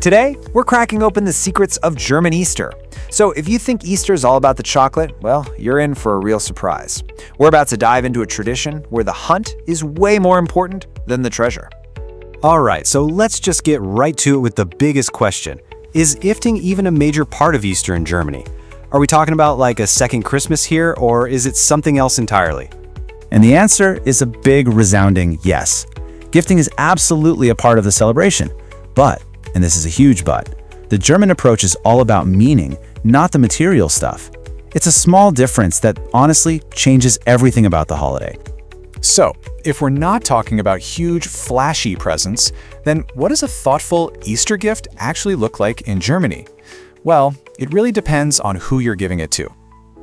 Today, we're cracking open the secrets of German Easter. So if you think Easter is all about the chocolate, well, you're in for a real surprise. We're about to dive into a tradition where the hunt is way more important than the treasure. All right, so let's just get right to it with the biggest question. Is gifting even a major part of Easter in Germany? Are we talking about like a second Christmas here, or is it something else entirely? And the answer is a big, resounding yes. Gifting is absolutely a part of the celebration. But, and this is a huge but, the German approach is all about meaning, not the material stuff. It's a small difference that honestly changes everything about the holiday. So, if we're not talking about huge, flashy presents, then what does a thoughtful Easter gift actually look like in Germany? Well, it really depends on who you're giving it to.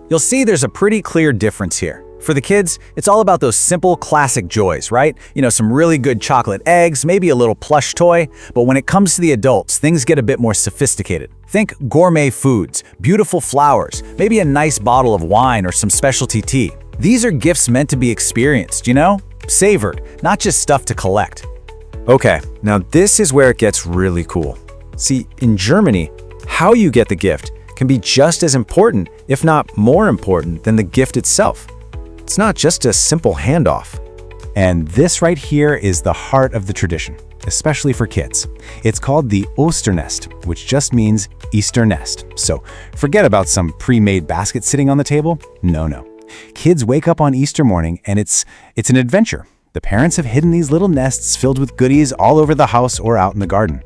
You'll see there's a pretty clear difference here. For the kids, it's all about those simple, classic joys, right? Some really good chocolate eggs, maybe a little plush toy. But when it comes to the adults, things get a bit more sophisticated. Think gourmet foods, beautiful flowers, maybe a nice bottle of wine or some specialty tea. These are gifts meant to be experienced, savored, not just stuff to collect. Okay, now this is where it gets really cool. See, in Germany, how you get the gift can be just as important, if not more important, than the gift itself. It's not just a simple handoff. And this right here is the heart of the tradition, especially for kids. It's called the Osternest, which just means Easter nest. So forget about some pre-made basket sitting on the table. No. Kids wake up on Easter morning and it's an adventure. The parents have hidden these little nests filled with goodies all over the house or out in the garden.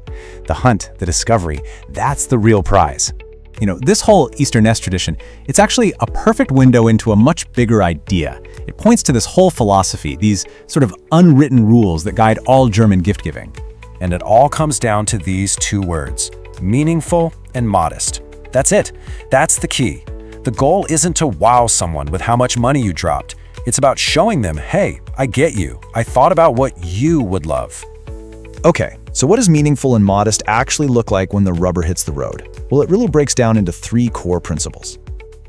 The hunt, the discovery, that's the real prize. This whole Easter nest tradition, it's actually a perfect window into a much bigger idea. It points to this whole philosophy, these sort of unwritten rules that guide all German gift-giving. And it all comes down to these two words, meaningful and modest. That's it. That's the key. The goal isn't to wow someone with how much money you dropped. It's about showing them, hey, I get you. I thought about what you would love. Okay, so what does meaningful and modest actually look like when the rubber hits the road? Well, it really breaks down into 3 core principles.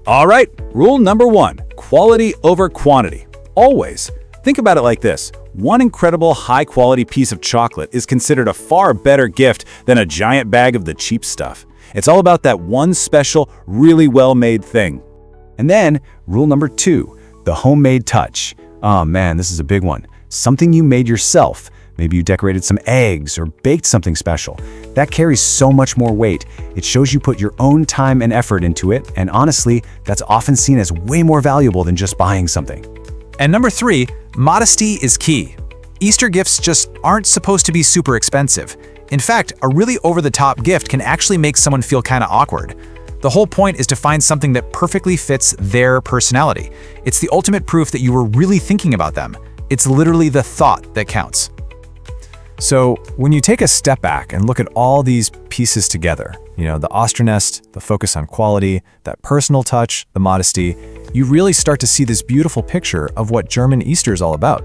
All right, rule number 1, quality over quantity. Always. Think about it like this. One incredible high-quality piece of chocolate is considered a far better gift than a giant bag of the cheap stuff. It's all about that one special, really well-made thing. And then, rule number 2, the homemade touch. Oh man, this is a big one. Something you made yourself. Maybe you decorated some eggs or baked something special. That carries so much more weight. It shows you put your own time and effort into it, and honestly, that's often seen as way more valuable than just buying something. And number 3, modesty is key. Easter gifts just aren't supposed to be super expensive. In fact, a really over-the-top gift can actually make someone feel kind of awkward. The whole point is to find something that perfectly fits their personality. It's the ultimate proof that you were really thinking about them. It's literally the thought that counts. So when you take a step back and look at all these pieces together, the Osternest, the focus on quality, that personal touch, the modesty, you really start to see this beautiful picture of what German Easter is all about.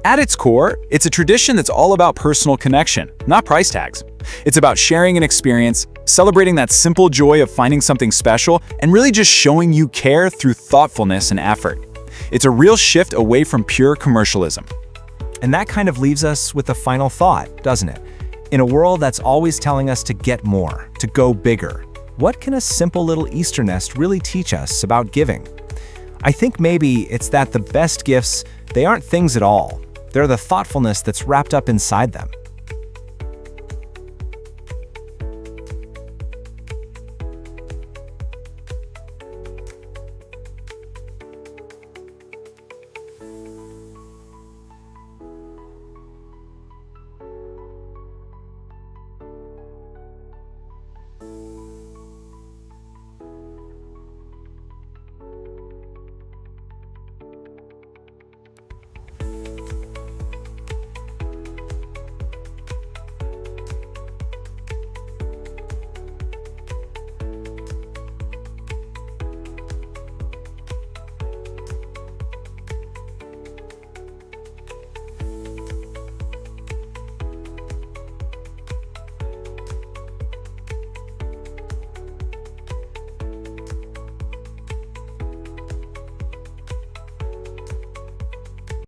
At its core, it's a tradition that's all about personal connection, not price tags. It's about sharing an experience, celebrating that simple joy of finding something special, and really just showing you care through thoughtfulness and effort. It's a real shift away from pure commercialism. And that kind of leaves us with a final thought, doesn't it? In a world that's always telling us to get more, to go bigger, what can a simple little Easter nest really teach us about giving? I think maybe it's that the best gifts, they aren't things at all. They're the thoughtfulness that's wrapped up inside them.